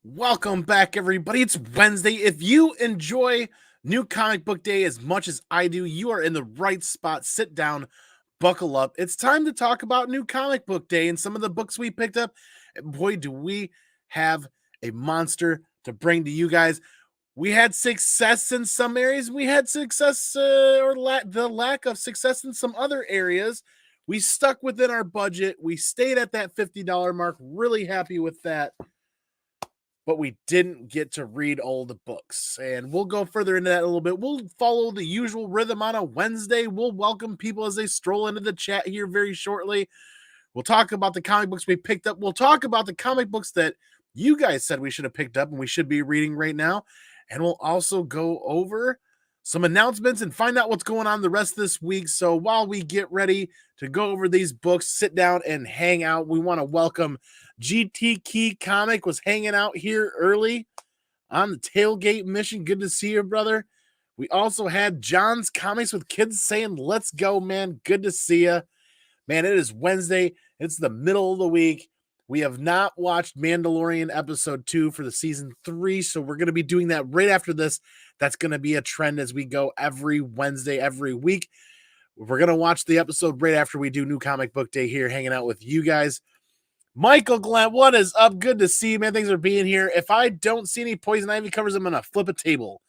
Welcome back, everybody. It's Wednesday. If you enjoy New Comic Book Day as much as I do, you are in the right spot. Sit down, buckle up. It's time to talk about New Comic Book Day and some of the books we picked up. And boy, do we have a monster to bring to you guys. We had success in some areas. We had success the lack of success in some other areas. We stuck within our budget. We stayed at that $50 mark. Really happy with that, but we didn't get to read all the books. And we'll go further into that a little bit. We'll follow the usual rhythm on a Wednesday. We'll welcome people as they stroll into the chat here very shortly. We'll talk about the comic books we picked up. We'll talk about the comic books that you guys said we should have picked up and we should be reading right now. And we'll also go over some announcements and find out what's going on the rest of this week. So while we get ready to go over these books, sit down and hang out, we want to welcome GT Key Comic was hanging out here early on the tailgate mission. Good to see you, brother. We also had John's Comics with Kids saying, let's go, man. Good to see you. Man, it is Wednesday. It's the middle of the week. We have not watched Mandalorian episode 2 for the season 3, so we're going to be doing that right after this. That's going to be a trend as we go every Wednesday, every week. We're going to watch the episode right after we do New Comic Book Day here, hanging out with you guys. Michael Glenn, what is up? Good to see you, man. Thanks for being here. If I don't see any poison ivy covers, I'm going to flip a table.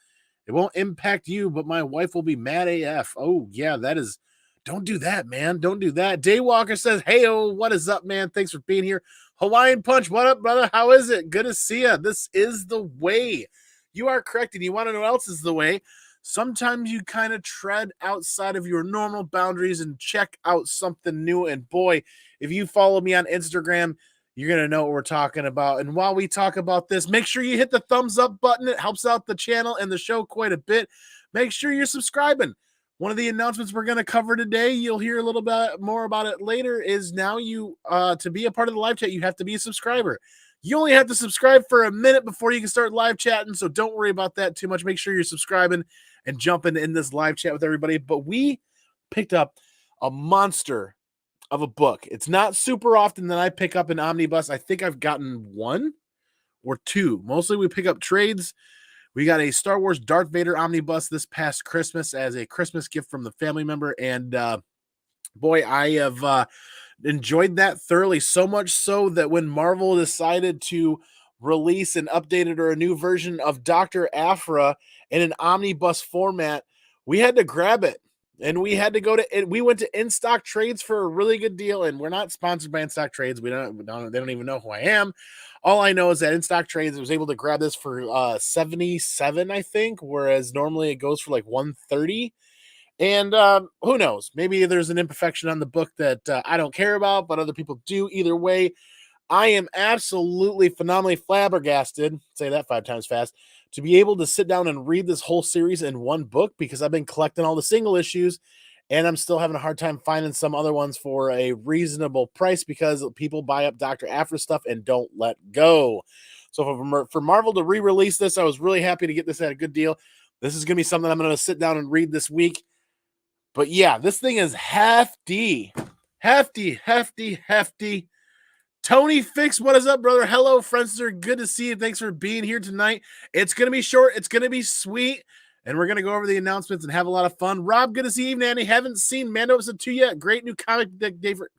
It won't impact you, but my wife will be mad AF. Oh, yeah, that is... Don't do that, man. Don't do that. Daywalker says, hey-oh, what is up, man? Thanks for being here. Hawaiian Punch, what up, brother? How is it? Good to see you. This is the way. You are correct, and you want to know what else is the way? Sometimes you kind of tread outside of your normal boundaries and check out something new. And boy, if you follow me on Instagram, you're going to know what we're talking about. And while we talk about this, make sure you hit the thumbs up button. It helps out the channel and the show quite a bit. Make sure you're subscribing. One of the announcements we're going to cover today, you'll hear a little bit more about it later, is now you, to be a part of the live chat, you have to be a subscriber. You only have to subscribe for a minute before you can start live chatting, so don't worry about that too much. Make sure you're subscribing and jumping in this live chat with everybody. But we picked up a monster of a book. It's not super often that I pick up an omnibus. I think I've gotten one or two. Mostly we pick up trades. We got a Star Wars Darth Vader omnibus this past Christmas as a Christmas gift from the family member. And boy, I have enjoyed that thoroughly, so much so that when Marvel decided to release an updated or a new version of Dr. Aphra in an omnibus format, we had to grab it. And we had to go to it. We went to In Stock Trades for a really good deal. And we're not sponsored by In Stock Trades. They don't even know who I am. All I know is that In Stock Trades was able to grab this for 77, I think, whereas normally it goes for like 130. And who knows? Maybe there's an imperfection on the book that I don't care about, but other people do. Either way, I am absolutely phenomenally flabbergasted, say that 5 times fast, to be able to sit down and read this whole series in one book, because I've been collecting all the single issues and I'm still having a hard time finding some other ones for a reasonable price because people buy up Dr. Aphra stuff and don't let go. So for Marvel to re-release this, I was really happy to get this at a good deal. This is going to be something I'm going to sit down and read this week. But yeah, this thing is hefty. Tony Fix, what is up, brother? Hello, Friendster. Good to see you. Thanks for being here tonight. It's going to be short. It's going to be sweet. And we're going to go over the announcements and have a lot of fun. Rob, good to see you, Nanny. Haven't seen Mando episode 2 yet. Great new comic day for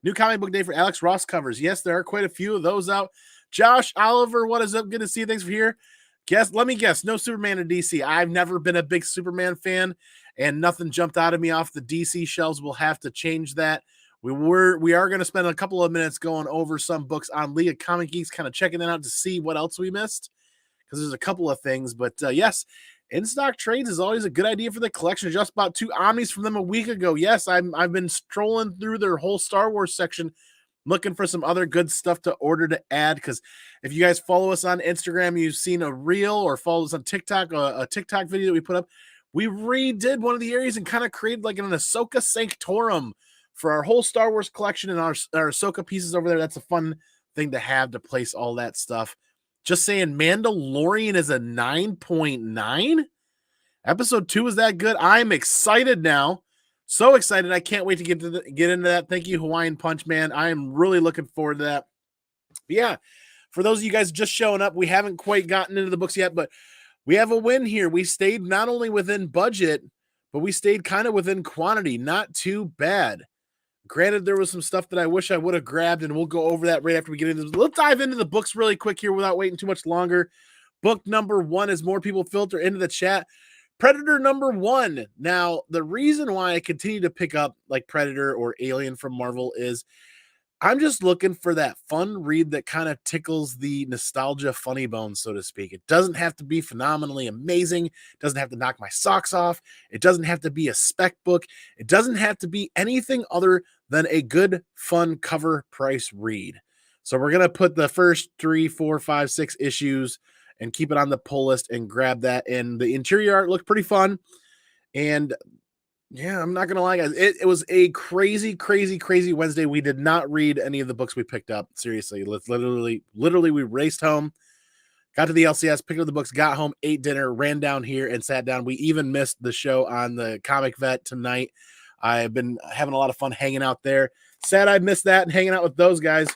New Comic Book Day for Alex Ross covers. Yes, there are quite a few of those out. Josh Oliver, what is up? Good to see you. Thanks for here. Let me guess. No Superman in DC. I've never been a big Superman fan, and nothing jumped out of me off the DC shelves. We'll have to change that. We are going to spend a couple of minutes going over some books on League of Comic Geeks, kind of checking it out to see what else we missed, because there's a couple of things. But yes, In Stock Trades is always a good idea for the collection. Just about 2 omnis from them a week ago. Yes, I've been strolling through their whole Star Wars section, looking for some other good stuff to order to add, because if you guys follow us on Instagram, you've seen a reel, or follow us on TikTok, a TikTok video that we put up. We redid one of the areas and kind of created like an Ahsoka Sanctorum for our whole Star Wars collection and our Ahsoka pieces over there. That's a fun thing to have to place all that stuff. Just saying, Mandalorian is a 9.9. Episode 2 is that good. I'm excited now. So excited. I can't wait to get into that. Thank you, Hawaiian Punch, man. I am really looking forward to that. But yeah, For those of you guys just showing up, we haven't quite gotten into the books yet, but we have a win here. We stayed not only within budget, but we stayed kind of within quantity. Not too bad. Granted, there was some stuff that I wish I would have grabbed, and we'll go over that right after we get into this. Let's dive into the books really quick here without waiting too much longer. Book number 1, as more people filter into the chat, Predator number 1. Now, the reason why I continue to pick up like Predator or Alien from Marvel is I'm just looking for that fun read that kind of tickles the nostalgia funny bone, so to speak. It doesn't have to be phenomenally amazing. It doesn't have to knock my socks off. It doesn't have to be a spec book. It doesn't have to be anything other than a good, fun cover price read. So we're going to put the first 3, 4, 5, 6 issues and keep it on the pull list and grab that. And the interior art looked pretty fun. And yeah, I'm not going to lie, guys. It was a crazy, crazy, crazy Wednesday. We did not read any of the books we picked up. Seriously, literally, we raced home, got to the LCS, picked up the books, got home, ate dinner, ran down here, and sat down. We even missed the show on the Comic Vet tonight. I've been having a lot of fun hanging out there. Sad I missed that and hanging out with those guys.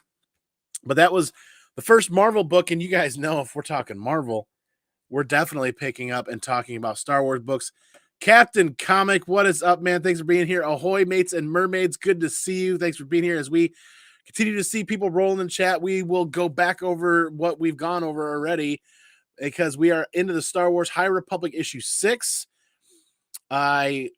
But that was the first Marvel book, and you guys know if we're talking Marvel, we're definitely picking up and talking about Star Wars books. Captain Comic, what is up, man? Thanks for being here. Ahoy, mates and mermaids. Good to see you. Thanks for being here. As we continue to see people rolling in chat, we will go back over what we've gone over already because we are into the Star Wars High Republic issue 6. I'm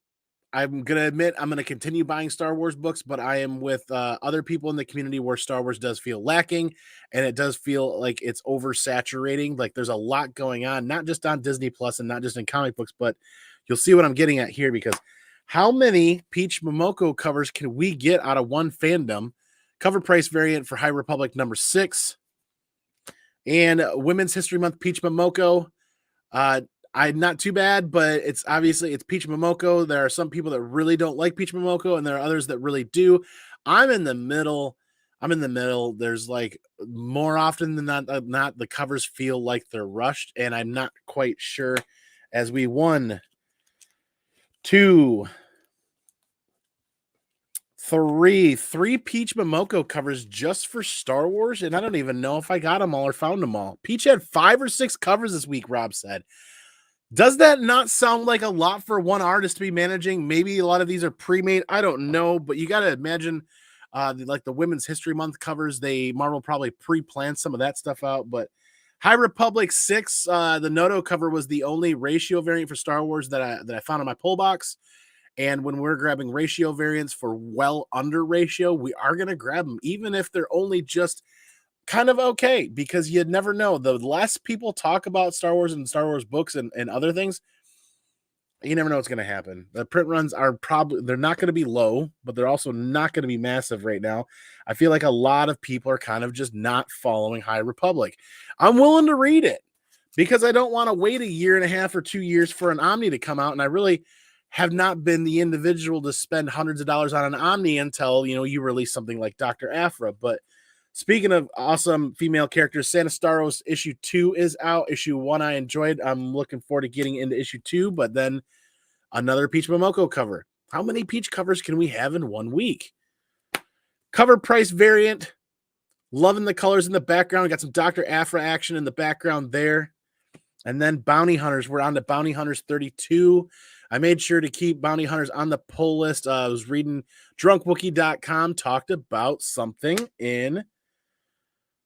going to admit I'm going to continue buying Star Wars books, but I am with other people in the community where Star Wars does feel lacking, and it does feel like it's oversaturating. Like there's a lot going on, not just on Disney Plus and not just in comic books, but you'll see what I'm getting at here, because how many Peach Momoko covers can we get out of one fandom? Cover price variant for High Republic number 6. And Women's History Month Peach Momoko. I'm not too bad, but it's obviously it's Peach Momoko. There are some people that really don't like Peach Momoko, and there are others that really do. I'm in the middle. There's like more often than not the covers feel like they're rushed, and I'm not quite sure. As we 1, 2, 3 Peach Momoko covers just for Star Wars, and I don't even know if I got them all or found them all. Peach had 5 or 6 covers this week, Rob said. Does that not sound like a lot for one artist to be managing? Maybe a lot of these are pre-made. I don't know, but you got to imagine like the Women's History Month covers, Marvel probably pre-planned some of that stuff out. But High Republic 6, the Noto cover was the only ratio variant for Star Wars that I found in my pull box. And when we're grabbing ratio variants for well under ratio, we are going to grab them, even if they're only just kind of okay, because you'd never know. The less people talk about Star Wars and Star Wars books and other things, you never know what's going to happen. The print runs are they're not going to be low, but they're also not going to be massive right now. I feel like a lot of people are kind of just not following High Republic. I'm willing to read it because I don't want to wait a year and a half or 2 years for an Omni to come out, and I really have not been the individual to spend hundreds of dollars on an Omni until, you release something like Dr. Aphra. But speaking of awesome female characters, Santa Starros issue 2 is out. Issue 1 I enjoyed. I'm looking forward to getting into issue 2, but then another Peach Momoko cover. How many Peach covers can we have in 1 week? Cover price variant. Loving the colors in the background. Got some Dr. Aphra action in the background there. And then Bounty Hunters. We're on to Bounty Hunters 32. I made sure to keep Bounty Hunters on the pull list. I was reading drunkwookie.com, talked about something in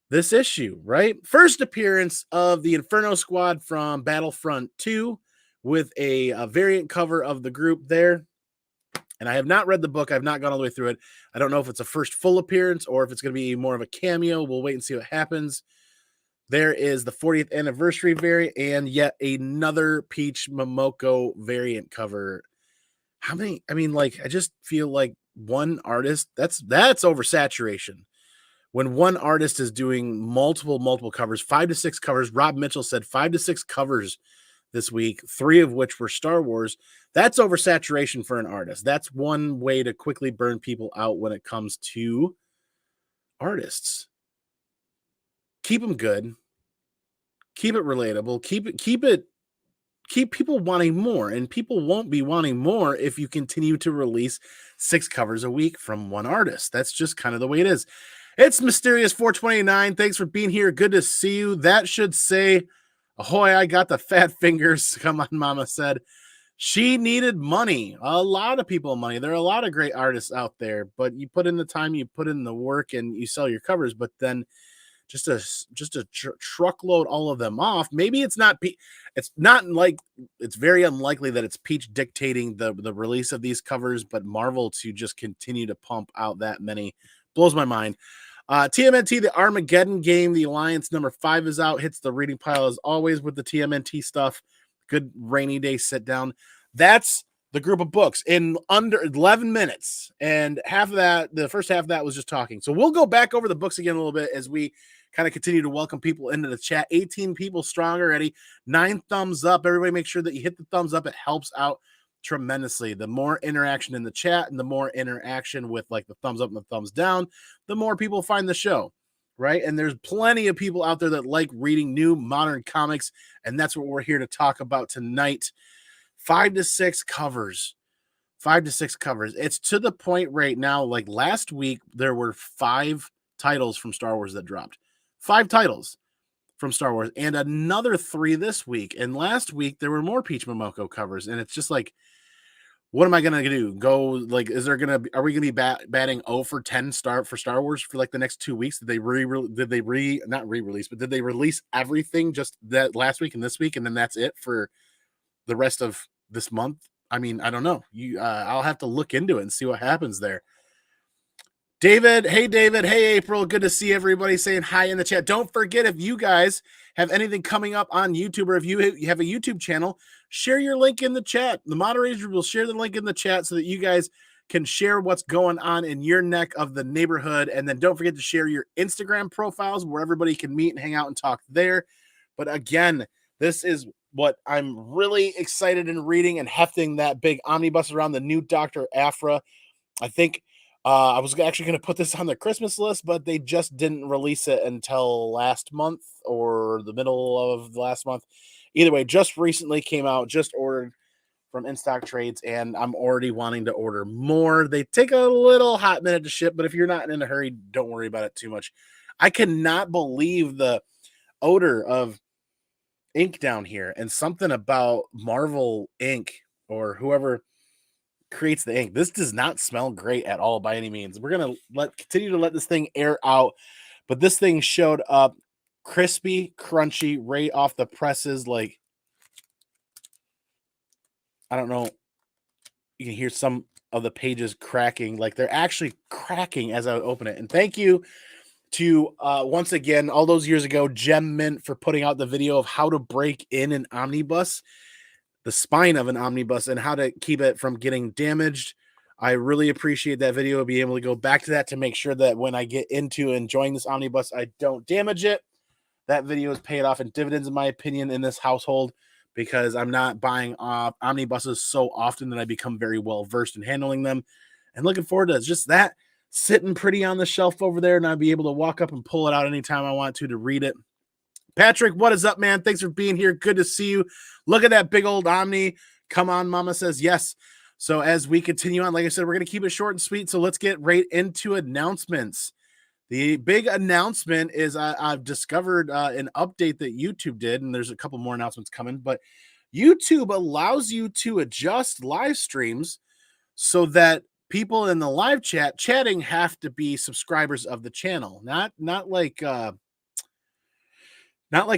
this issue, right? First appearance of the Inferno Squad from Battlefront 2 with a variant cover of the group there. And I have not read the book. I've not gone all the way through it. I don't know if it's a first full appearance or if it's going to be more of a cameo. We'll wait and see what happens. There is the 40th anniversary variant and yet another Peach Momoko variant cover. How many? I mean, like, I just feel like one artist, that's oversaturation. When one artist is doing multiple covers, 5 to 6 covers, Rob Mitchell said 5 to 6 covers this week, 3 of which were Star Wars. That's oversaturation for an artist. That's one way to quickly burn people out when it comes to artists. Keep them good. Keep it relatable. Keep people wanting more, and people won't be wanting more if you continue to release 6 covers a week from one artist. That's just kind of the way it is. It's Mysterious 429. Thanks for being here. Good to see you. That should say, ahoy, I got the fat fingers. Come on, Mama said. She needed money. A lot of people money. There are a lot of great artists out there, but you put in the time, you put in the work, and you sell your covers. But then just a truckload all of them off. Maybe it's not. It's not like it's very unlikely that it's Peach dictating the release of these covers, but Marvel to just continue to pump out that many blows my mind. TMNT, the Armageddon game, the Alliance #5 is out. Hits the reading pile as always with the TMNT stuff. Good rainy day sit down. That's the group of books in under 11 minutes. And half of that, the first half of that was just talking. So we'll go back over the books again a little bit as we kind of continue to welcome people into the chat. 18 people strong already. 9 thumbs up. Everybody make sure that you hit the thumbs up. It helps out tremendously. The more interaction in the chat and the more interaction with like the thumbs up and the thumbs down, the more people find the show. Right. And there's plenty of people out there that like reading new modern comics. And that's what we're here to talk about tonight. 5 to 6 covers. 5 to 6 covers. It's to the point right now, like last week, there were 5 titles from Star Wars that dropped. 5 titles from Star Wars and another 3 this week. And last week, there were more Peach Momoko covers. And it's just like, what am I gonna do? Go like, are we gonna be batting 0 for 10 for Star Wars for like the next 2 weeks? Did they not re-release, but did they release everything just that last week and this week, and then that's it for the rest of this month? I mean, I don't know. I'll have to look into it and see what happens there. David, hey April, good to see everybody saying hi in the chat. Don't forget, if you guys have anything coming up on YouTube, or if you have a YouTube channel, share your link in the chat. The moderators will share the link in the chat so that you guys can share what's going on in your neck of the neighborhood. And then don't forget to share your Instagram profiles where everybody can meet and hang out and talk there. But again, this is what I'm really excited in reading and hefting that big omnibus around, the new Dr. Aphra. I think I was actually going to put this on the Christmas list, but they just didn't release it until last month or the middle of last month. Either way, just recently came out, just ordered from In Stock Trades, and I'm already wanting to order more. They take a little hot minute to ship, but if you're not in a hurry, don't worry about it too much. I cannot believe the odor of ink down here, and something about Marvel ink or whoever creates the ink. This does not smell great at all by any means. We're gonna continue to let this thing air out, but this thing showed up crispy, crunchy, right off the presses. Like, I don't know. You can hear some of the pages cracking. Like, they're actually cracking as I open it. And thank you to once again, all those years ago, Gem Mint, for putting out the video of how to break in an omnibus, the spine of an omnibus, and how to keep it from getting damaged. I really appreciate that video, being able to go back to that to make sure that when I get into enjoying this omnibus, I don't damage it. That video is paid off in dividends, in my opinion, in this household, because I'm not buying omnibuses so often that I become very well versed in handling them. And looking forward to just that sitting pretty on the shelf over there, and I'll be able to walk up and pull it out anytime I want to read it. Patrick, what is up, man? Thanks for being here. Good to see you. Look at that big old Omni. Come on, Mama says yes. So as we continue on, like I said, we're going to keep it short and sweet. So let's get right into announcements. The big announcement is I've discovered an update that YouTube did, and there's a couple more announcements coming, but YouTube allows you to adjust live streams so that people in the live chatting have to be subscribers of the channel, not like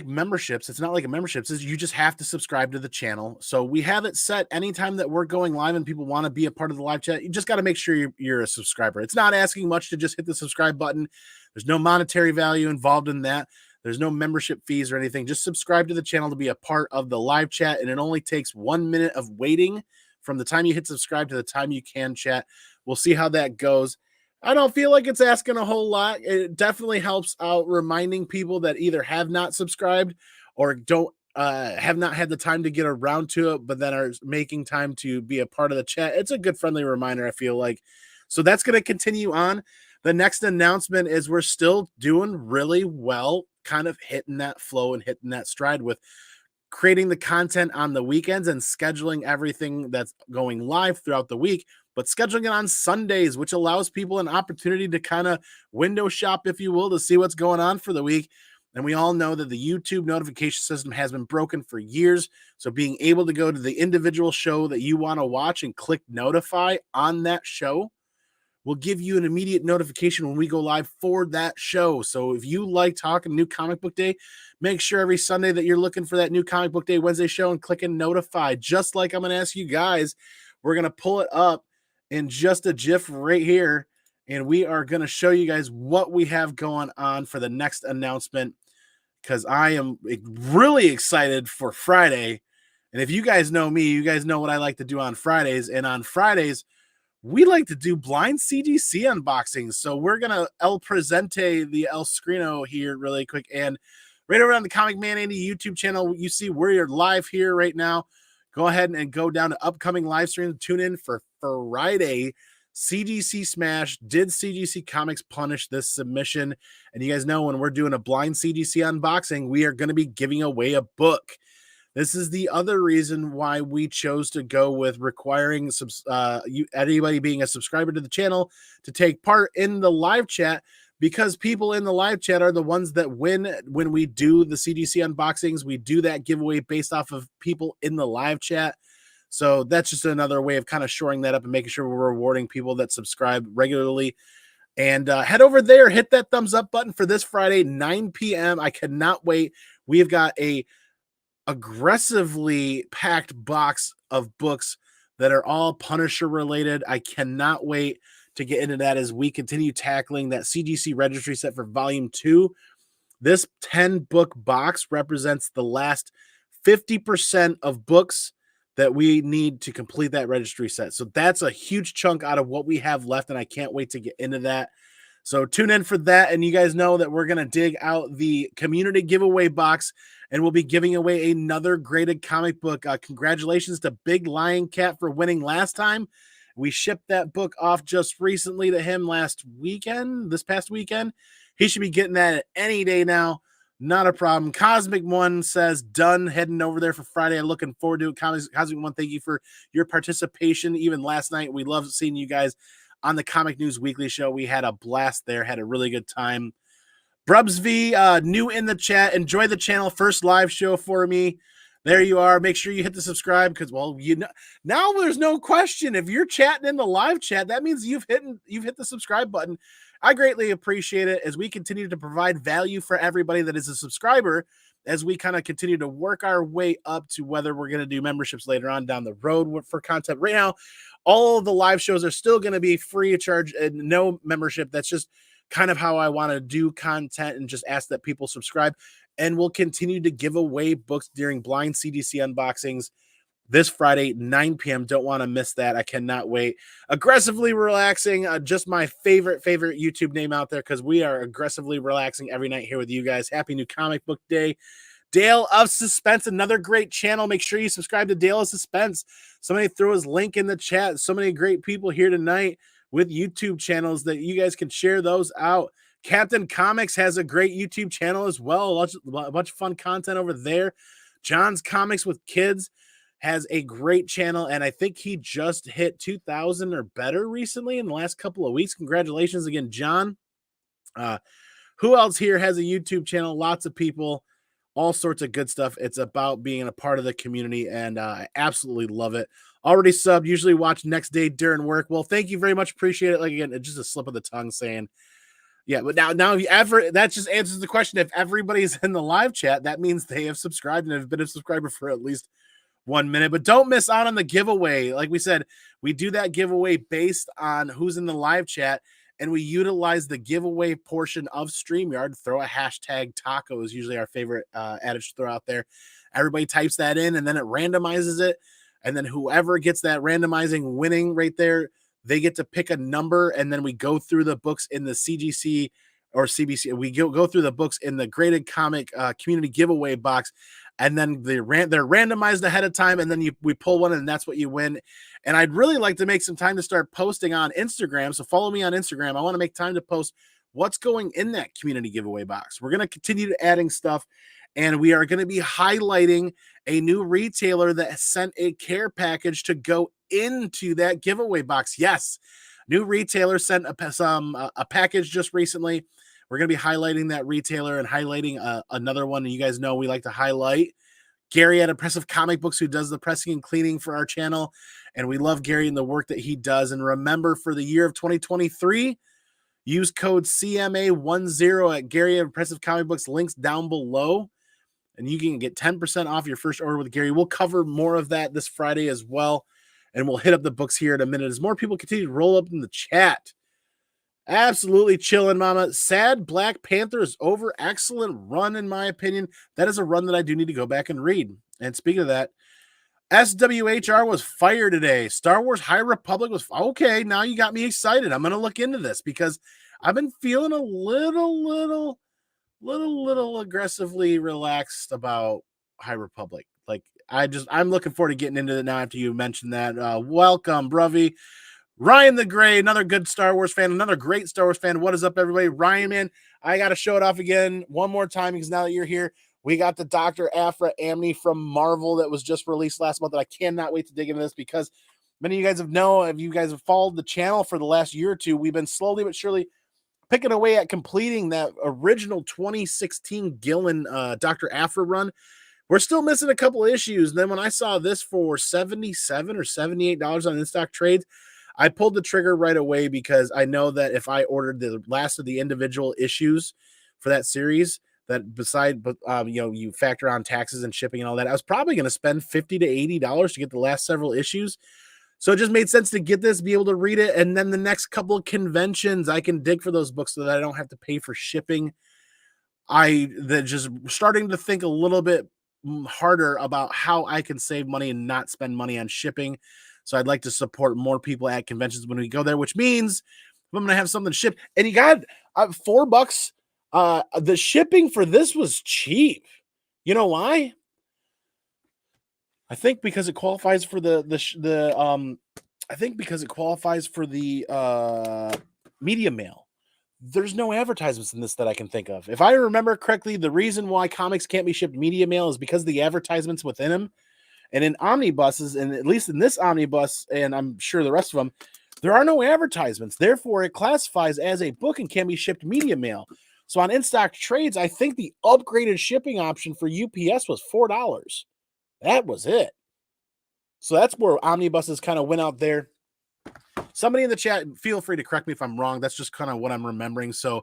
memberships. It's not like a membership. It's you just have to subscribe to the channel. So we have it set anytime that we're going live and people want to be a part of the live chat. You just got to make sure you're a subscriber. It's not asking much to just hit the subscribe button. There's no monetary value involved in that. There's no membership fees or anything. Just subscribe to the channel to be a part of the live chat. And it only takes 1 minute of waiting from the time you hit subscribe to the time you can chat. We'll see how that goes. I don't feel like it's asking a whole lot. It definitely helps out reminding people that either have not subscribed or don't have not had the time to get around to it, but then are making time to be a part of the chat. It's a good friendly reminder, I feel like. So that's going to continue on. The next announcement is we're still doing really well, kind of hitting that flow and hitting that stride with creating the content on the weekends and scheduling everything that's going live throughout the week. but scheduling it on Sundays, which allows people an opportunity to kind of window shop, if you will, to see what's going on for the week. And we all know that the YouTube notification system has been broken for years. So being able to go to the individual show that you want to watch and click notify on that show will give you an immediate notification when we go live for that show. So if you like talking New Comic Book Day, make sure every Sunday that you're looking for that New Comic Book Day Wednesday show and click and notify. Just like I'm going to ask you guys, we're going to pull it up in just a GIF right here, and we are going to show you guys what we have going on for the next announcement, because I am really excited for Friday. And if you guys know me, you guys know what I like to do on Fridays. And on Fridays, we like to do blind CGC unboxings. So we're going to El Presente the El Screeno here really quick. And right over on the Comic Man Andy YouTube channel, you see we're live here right now. Go ahead and go down to upcoming live streams. Tune in for Friday. CGC Smash. Did CGC Comics punish this submission? And you guys know when we're doing a blind CGC unboxing, we are going to be giving away a book. This is the other reason why we chose to go with requiring anybody being a subscriber to the channel to take part in the live chat, because people in the live chat are the ones that win when we do the CGC unboxings. We do that giveaway based off of people in the live chat. So that's just another way of kind of shoring that up and making sure we're rewarding people that subscribe regularly. And head over there, hit that thumbs up button for this Friday, 9 p.m. I cannot wait. We have got a aggressively packed box of books that are all Punisher related. I cannot wait to get into that as we continue tackling that CGC registry set for volume 2. This 10 book box represents the last 50% of books that we need to complete that registry set. So that's a huge chunk out of what we have left, and I can't wait to get into that. So tune in for that. And you guys know that we're going to dig out the community giveaway box, and we'll be giving away another graded comic book. Congratulations to Big Lion Cat for winning last time. We shipped that book off just recently to him this past weekend. He should be getting that any day now. Not a problem. Cosmic One says done, heading over there for Friday. I'm looking forward to it. Cosmic One, thank you for your participation. Even last night, we loved seeing you guys on the Comic News Weekly show. We had a blast there, had a really good time. Brubs V, new in the chat. Enjoy the channel. First live show for me. There you are. Make sure you hit the subscribe, because, well, you know, now there's no question. If you're chatting in the live chat, that means you've hit the subscribe button. I greatly appreciate it as we continue to provide value for everybody that is a subscriber, as we kind of continue to work our way up to whether we're going to do memberships later on down the road for content. Right now, all of the live shows are still going to be free of charge and no membership. That's just kind of how I want to do content, and just ask that people subscribe. And we'll continue to give away books during blind CGC unboxings this Friday, 9 p.m. Don't want to miss that. I cannot wait. Aggressively Relaxing, just my favorite YouTube name out there, because we are aggressively relaxing every night here with you guys. Happy New Comic Book Day. Dale of Suspense, another great channel. Make sure you subscribe to Dale of Suspense. Somebody throw his link in the chat. So many great people here tonight with YouTube channels that you guys can share those out. Captain Comics has a great YouTube channel as well. A bunch of fun content over there. John's Comics with Kids has a great channel, and I think he just hit 2,000 or better recently in the last couple of weeks. Congratulations again, John. Who else here has a YouTube channel? Lots of people, all sorts of good stuff. It's about being a part of the community, and I absolutely love it. Already subbed, usually watch next day during work. Well, thank you very much. Appreciate it. Like, again, it's just a slip of the tongue saying, yeah, but now if you ever, that just answers the question. If everybody's in the live chat, that means they have subscribed and have been a subscriber for at least 1 minute. But don't miss out on the giveaway. Like we said, we do that giveaway based on who's in the live chat, and we utilize the giveaway portion of StreamYard. Throw a hashtag taco is usually our favorite adage to throw out there. Everybody types that in, and then it randomizes it. And then whoever gets that randomizing winning right there, they get to pick a number, and then we go through the books in the CGC or CBC. We go through the books in the graded comic community giveaway box, and then they're randomized ahead of time, and then we pull one, and that's what you win. And I'd really like to make some time to start posting on Instagram, so follow me on Instagram. I want to make time to post what's going in that community giveaway box. We're going to continue adding stuff, and we are going to be highlighting a new retailer that sent a care package to go into that giveaway box. Yes, new retailer sent a package just recently. We're going to be highlighting that retailer and highlighting another one. And you guys know we like to highlight Gary at Impressive Comic Books, who does the pressing and cleaning for our channel. And we love Gary and the work that he does. And remember, for the year of 2023, use code CMA10 at Gary at Impressive Comic Books. Links down below. And you can get 10% off your first order with Gary. We'll cover more of that this Friday as well. And we'll hit up the books here in a minute as more people continue to roll up in the chat. Absolutely chilling, mama. Sad Black Panther is over. Excellent run, in my opinion. That is a run that I do need to go back and read. And speaking of that, SWHR was fired today. Star Wars High Republic was okay. Now you got me excited. I'm going to look into this because I've been feeling a little aggressively relaxed about High Republic. Like I'm looking forward to getting into it now after you mentioned that. Welcome, Bruvy. Ryan the Gray, another good Star Wars fan, another great Star Wars fan. What is up, everybody? Ryan, man, I got to show it off again one more time because now that you're here, we got the Dr. Aphra Amni from Marvel that was just released last month. And I cannot wait to dig into this because many of you guys if you guys have followed the channel for the last year or two, we've been slowly but surely picking away at completing that original 2016 Gillen Dr. Aphra run. We're still missing a couple of issues. And then when I saw this for $77 or $78 on in-stock trades, I pulled the trigger right away because I know that if I ordered the last of the individual issues for that series, that you factor on taxes and shipping and all that, I was probably going to spend $50 to $80 to get the last several issues. So it just made sense to get this, be able to read it, and then the next couple of conventions, I can dig for those books so that I don't have to pay for shipping. Just starting to think a little bit harder about how I can save money and not spend money on shipping. So I'd like to support more people at conventions when we go there, which means I'm going to have something shipped. And you got $4. The shipping for this was cheap. You know why? I think because it qualifies for the media mail. There's no advertisements in this that I can think of. If I remember correctly, the reason why comics can't be shipped media mail is because of the advertisements within them. And in omnibuses, and at least in this omnibus, and I'm sure the rest of them, there are no advertisements. Therefore, it classifies as a book and can be shipped media mail. So on in-stock trades, I think the upgraded shipping option for UPS was $4. That was it. So that's where omnibuses kind of went out there. Somebody in the chat, feel free to correct me if I'm wrong. That's just kind of what I'm remembering. So,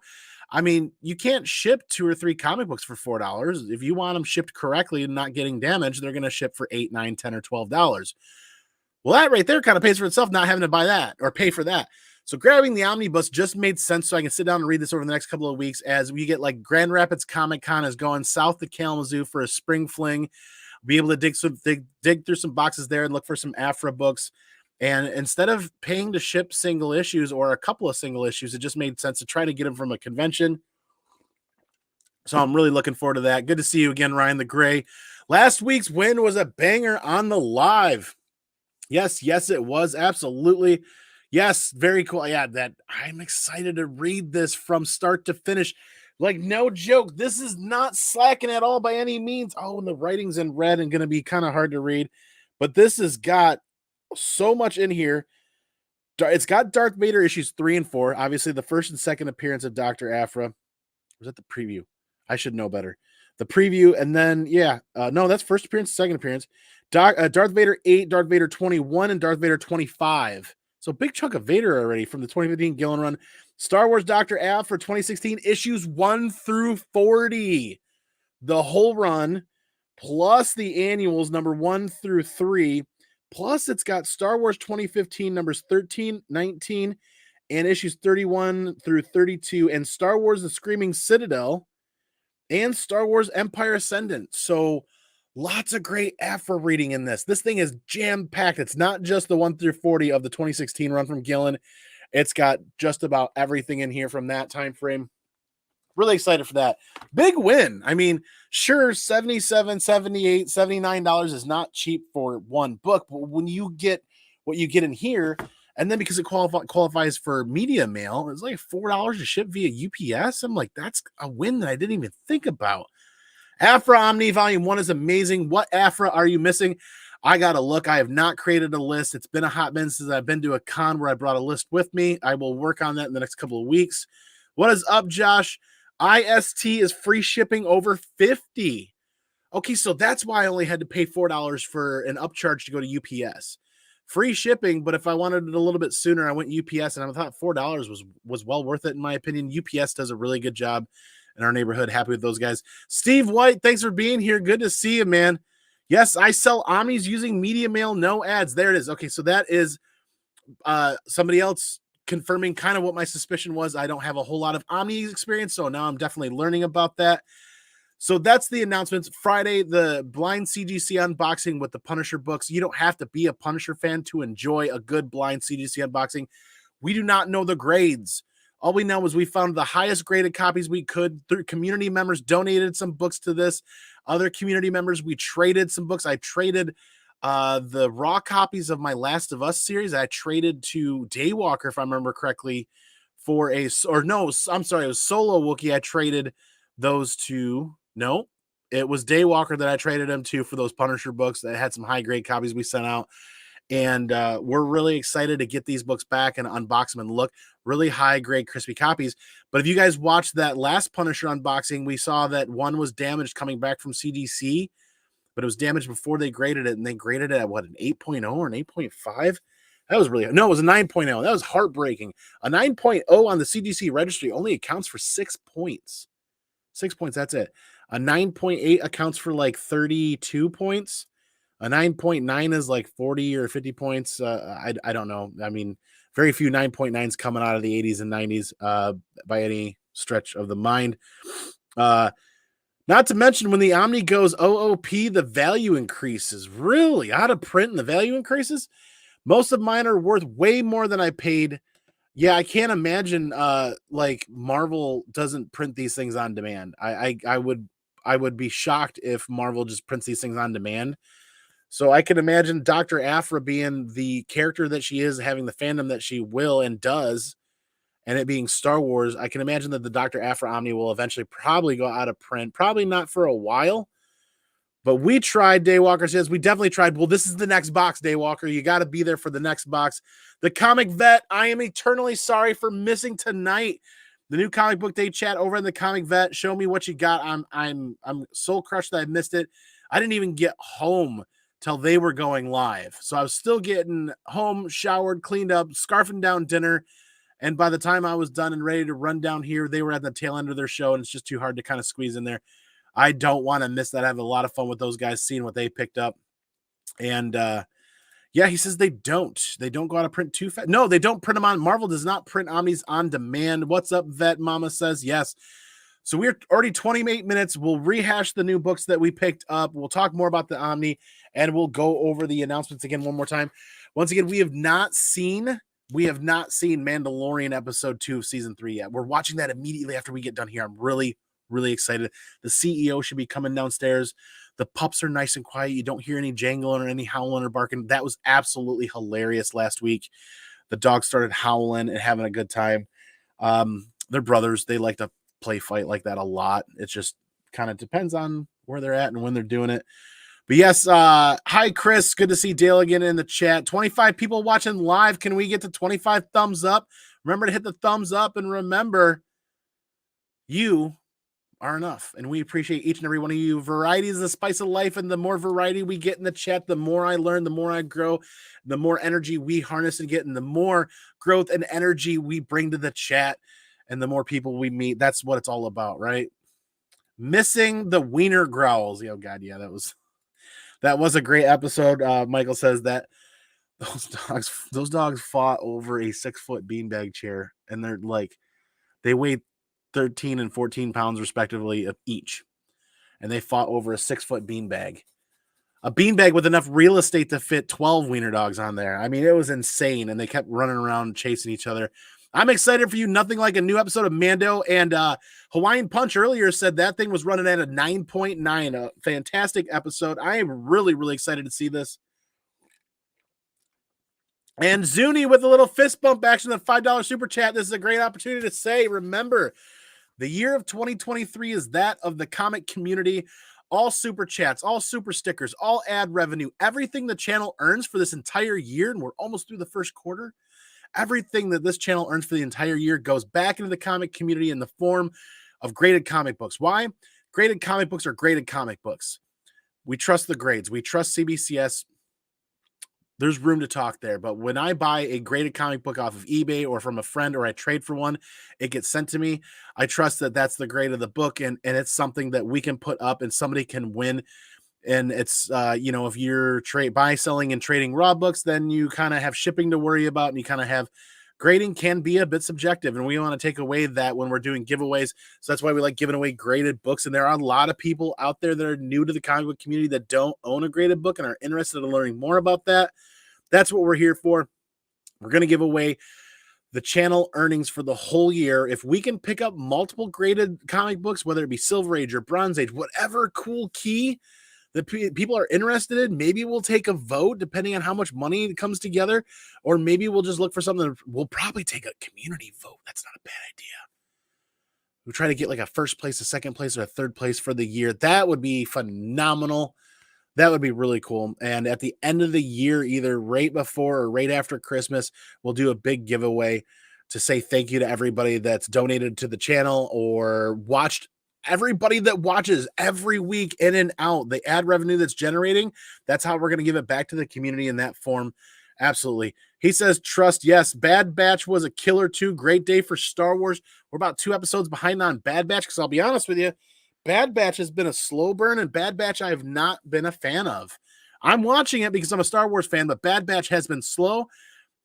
I mean, you can't ship 2 or 3 comic books for $4. If you want them shipped correctly and not getting damaged, they're going to ship for $8, $9, $10, or $12. Well, that right there kind of pays for itself, not having to buy that or pay for that. So grabbing the omnibus just made sense so I can sit down and read this over the next couple of weeks as we get like Grand Rapids Comic Con is going south to Kalamazoo for a spring fling. Be able to dig through some boxes there and look for some Aphra books. And instead of paying to ship single issues or a couple of single issues, it just made sense to try to get them from a convention. So I'm really looking forward to that. Good to see you again, Ryan the Gray. Last week's win was a banger on the live. Yes, it was. Absolutely. Yes, very cool. Yeah, that I'm excited to read this from start to finish. Like, no joke. This is not slacking at all by any means. Oh, and the writing's in red and going to be kind of hard to read. But this has got so much in here. It's got Darth Vader issues 3 and 4. Obviously, the first and second appearance of Dr. Aphra. Was that the preview? I should know better. The preview, and then, no, that's first appearance, second appearance. Darth Vader 8, Darth Vader 21, and Darth Vader 25. So big chunk of Vader already from the 2015 Gillen run. Star Wars Dr. Aphra 2016, issues 1 through 40. The whole run, plus the annuals, number 1 through 3. Plus, it's got Star Wars 2015 numbers 13, 19, and issues 31 through 32, and Star Wars The Screaming Citadel, and Star Wars Empire Ascendant. So lots of great Aphra reading in this. This thing is jam-packed. It's not just the 1 through 40 of the 2016 run from Gillen. It's got just about everything in here from that time frame. Really excited for that. Big win. I mean, sure, $77, $78, $79 is not cheap for one book, but when you get what you get in here, and then because it qualifies for media mail, it's like $4 to ship via UPS. I'm like, that's a win that I didn't even think about. Aphra Omni Volume 1 is amazing. What Aphra are you missing? I got to look. I have not created a list. It's been a hot minute since I've been to a con where I brought a list with me. I will work on that in the next couple of weeks. What is up, Josh? IST is free shipping over 50. Okay, so that's why I only had to pay $4 for an upcharge to go to UPS. Free shipping, but if I wanted it a little bit sooner, I went UPS, and I thought $4 was well worth it in my opinion. UPS does a really good job in our neighborhood. Happy with those guys. Steve White, thanks for being here. Good to see you, man. Yes, I sell Omnis using media mail, no ads. There it is. Okay, so that is somebody else confirming kind of what my suspicion was. I don't have a whole lot of Omni experience, so now I'm definitely learning about that. So that's the announcements. Friday, the blind CGC unboxing with the Punisher books. You don't have to be a Punisher fan to enjoy a good blind CGC unboxing. We do not know the grades. All we know is we found the highest graded copies we could through community members donated some books to this. Other community members, we traded some books. I traded the raw copies of my Last of Us series. I traded to Daywalker, if I remember correctly, for a, or no, I'm sorry, it was Solo Wookiee. I traded those to, no, it was Daywalker that I traded them to for those Punisher books that had some high grade copies we sent out. And we're really excited to get these books back and unbox them and look. Really high grade crispy copies. But if you guys watched that last Punisher unboxing, we saw that one was damaged coming back from CDC, but it was damaged before they graded it, and they graded it at what, an 8.0 or an 8.5? That was really, no, it was a 9.0. That was heartbreaking. A 9.0 on the CDC registry only accounts for 6 points. 6 points, that's it. A 9.8 accounts for like 32 points. A 9.9 is like 40 or 50 points. I don't know. I mean, very few 9.9s coming out of the 80s and 90s by any stretch of the mind. Not to mention when the Omni goes OOP, the value increases. Really? Out of print and the value increases? Most of mine are worth way more than I paid. Yeah, I can't imagine like Marvel doesn't print these things on demand. I would be shocked if Marvel just prints these things on demand. So I can imagine Dr. Aphra being the character that she is, having the fandom that she will and does, and it being Star Wars. I can imagine that the Dr. Aphra Omni will eventually probably go out of print, probably not for a while. But we tried, Daywalker says. We definitely tried. Well, this is the next box, Daywalker. You got to be there for the next box. The Comic Vet, I am eternally sorry for missing tonight. The new Comic Book Day chat over in the Comic Vet. Show me what you got. I'm so crushed that I missed it. I didn't even get home till they were going live. So I was still getting home, showered, cleaned up, scarfing down dinner. And by the time I was done and ready to run down here, they were at the tail end of their show, and it's just too hard to kind of squeeze in there. I don't want to miss that. I have a lot of fun with those guys, seeing what they picked up. And yeah, he says they don't go out of print too fast. No, they don't print them on. Marvel does not print Omnis on demand. What's up, Vet? Mama says yes. So we're already 28 minutes. We'll rehash the new books that we picked up. We'll talk more about the Omni, and we'll go over the announcements again one more time. Once again, we have not seen Mandalorian episode 2 of season 3 yet. We're watching that immediately after we get done here. I'm really, really excited. The CEO should be coming downstairs. The pups are nice and quiet. You don't hear any jangling or any howling or barking. That was absolutely hilarious last week. The dogs started howling and having a good time. They're brothers. They like to play fight like that a lot. It just kind of depends on where they're at and when they're doing it. But yes, hi Chris, good to see Dale again in the chat. 25 people watching live. Can we get to 25 thumbs up? Remember to hit the thumbs up, and remember, you are enough, and we appreciate each and every one of you. Variety is the spice of life, and the more variety we get in the chat, the more I learn, the more I grow, the more energy we harness and get, and the more growth and energy we bring to the chat, and the more people we meet. That's what it's all about, right? Missing the wiener growls. Oh God, yeah, that was a great episode. Michael says that those dogs fought over a 6-foot beanbag chair, and they're like, they weigh 13 and 14 pounds respectively of each, and they fought over a 6-foot beanbag. A beanbag with enough real estate to fit 12 wiener dogs on there. I mean, it was insane, and they kept running around chasing each other. I'm excited for you. Nothing like a new episode of Mando, and Hawaiian Punch earlier said that thing was running at a 9.9. A fantastic episode. I am really, really excited to see this. And Zuni with a little fist bump action, the $5 super chat. This is a great opportunity to say, remember, the year of 2023 is that of the comic community. all super chats, all super stickers, all ad revenue, everything the channel earns for this entire year, and we're almost through the first quarter, everything that this channel earns for the entire year goes back into the comic community in the form of graded comic books. Why? Graded comic books are graded comic books. We trust the grades. We trust CBCS. There's room to talk there. But when I buy a graded comic book off of eBay or from a friend, or I trade for one, it gets sent to me. I trust that that's the grade of the book, and it's something that we can put up and somebody can win. And it's, if you're buy, selling, and trading raw books, then you kind of have shipping to worry about, and you kind of have grading can be a bit subjective. And we want to take away that when we're doing giveaways. So that's why we like giving away graded books. And there are a lot of people out there that are new to the comic book community that don't own a graded book and are interested in learning more about that. That's what we're here for. We're going to give away the channel earnings for the whole year. If we can pick up multiple graded comic books, whether it be Silver Age or Bronze Age, whatever cool key that people are interested in, maybe we'll take a vote depending on how much money comes together, or maybe we'll just look for something. We'll probably take a community vote. That's not a bad idea. We'll try to get like a first place, a second place, or a third place for the year. That would be phenomenal. That would be really cool. And at the end of the year, either right before or right after Christmas, we'll do a big giveaway to say thank you to everybody that's donated to the channel or watched. Everybody that watches every week in and out, the ad revenue that's generating, that's how we're going to give it back to the community in that form. Absolutely. He says, trust, yes. Bad Batch was a killer too. Great day for Star Wars. We're about 2 episodes behind on Bad Batch, because I'll be honest with you, Bad Batch has been a slow burn, and Bad Batch I have not been a fan of. I'm watching it because I'm a Star Wars fan, but Bad Batch has been slow.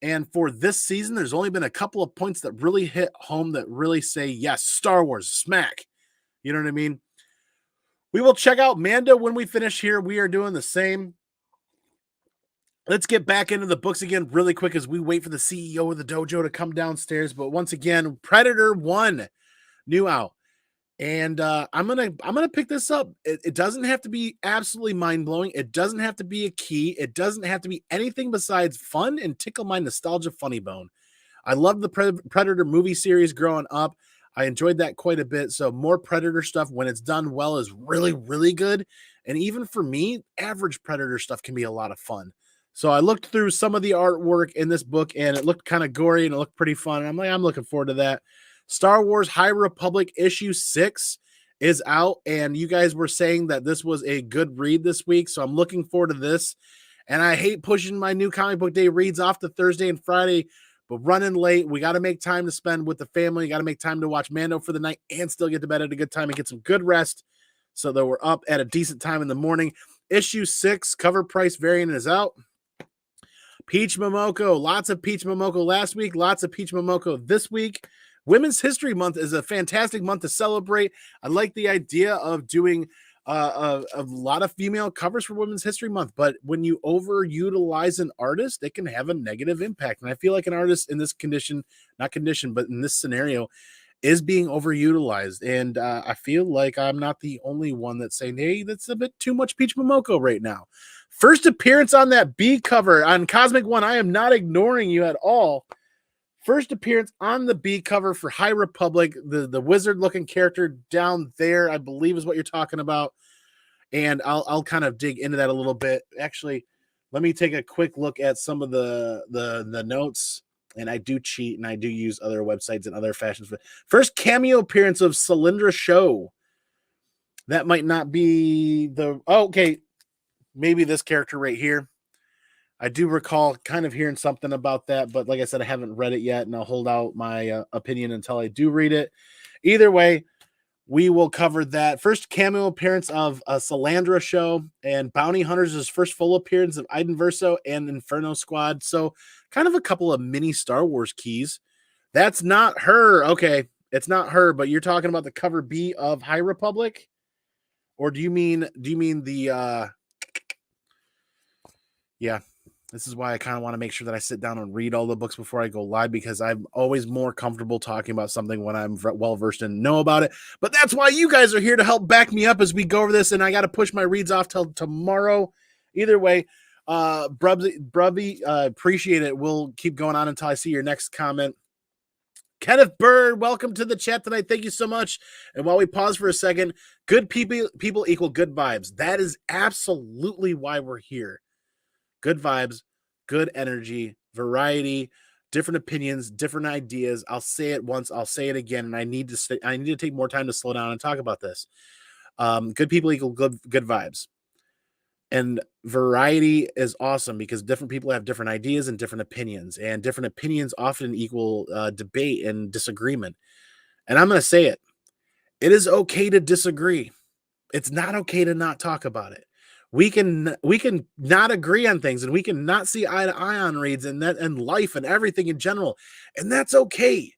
And for this season, there's only been a couple of points that really hit home, that really say, yes, Star Wars, smack. You know what I mean? We will check out Mando when we finish here. We are doing the same. Let's get back into the books again really quick as we wait for the CEO of the dojo to come downstairs. But once again, Predator 1 new out. And I'm gonna pick this up. It doesn't have to be absolutely mind-blowing. It doesn't have to be a key. It doesn't have to be anything besides fun and tickle my nostalgia funny bone. I loved the Predator movie series growing up. I enjoyed that quite a bit. So more Predator stuff, when it's done well, is really, really good. And even for me, average Predator stuff can be a lot of fun. So I looked through some of the artwork in this book, and it looked kind of gory and it looked pretty fun. And I'm like, I'm looking forward to that. Star Wars High Republic issue 6 is out, and you guys were saying that this was a good read this week. So I'm looking forward to this. And I hate pushing my new comic book day reads off to Thursday and Friday, but running late, we got to make time to spend with the family. Got to make time to watch Mando for the night and still get to bed at a good time and get some good rest so that we're up at a decent time in the morning. Issue 6 cover price variant is out. Peach Momoko, lots of Peach Momoko last week, lots of Peach Momoko this week. Women's History Month is a fantastic month to celebrate. I like the idea of doing a lot of female covers for Women's History Month, but when you overutilize an artist, it can have a negative impact. And I feel like an artist in this condition, not condition, but in this scenario, is being overutilized. And I feel like I'm not the only one that's saying, hey, that's a bit too much Peach Momoko right now. First appearance on that B cover on Cosmic One. I am not ignoring you at all. First appearance on the B cover for High Republic, the wizard-looking character down there, I believe is what you're talking about. And I'll kind of dig into that a little bit. Actually, let me take a quick look at some of the notes. And I do cheat, and I do use other websites and other fashions. First cameo appearance of Cylindra Show. That might not be the... Oh, okay, maybe this character right here. I do recall kind of hearing something about that, but like I said, I haven't read it yet, and I'll hold out my opinion until I do read it. Either way, we will cover that. First cameo appearance of a Cylindra Show, and Bounty Hunters' first full appearance of Iden Verso and Inferno Squad. So kind of a couple of mini Star Wars keys. That's not her. Okay, it's not her, but you're talking about the cover B of High Republic? Or do you mean the yeah. This is why I kind of want to make sure that I sit down and read all the books before I go live, because I'm always more comfortable talking about something when I'm well-versed and know about it. But that's why you guys are here to help back me up as we go over this, and I got to push my reads off till tomorrow. Either way, Brubby, appreciate it. We'll keep going on until I see your next comment. Kenneth Bird, welcome to the chat tonight. Thank you so much. And while we pause for a second, good people equal good vibes. That is absolutely why we're here. Good vibes, good energy, variety, different opinions, different ideas. I'll say it once, I'll say it again, and I need to take more time to slow down and talk about this. Good people equal good vibes. And variety is awesome because different people have different ideas and different opinions often equal debate and disagreement. And I'm going to say it. It is okay to disagree. It's not okay to not talk about it. We can not agree on things, and we can not see eye to eye on reads and life and everything in general. And that's okay.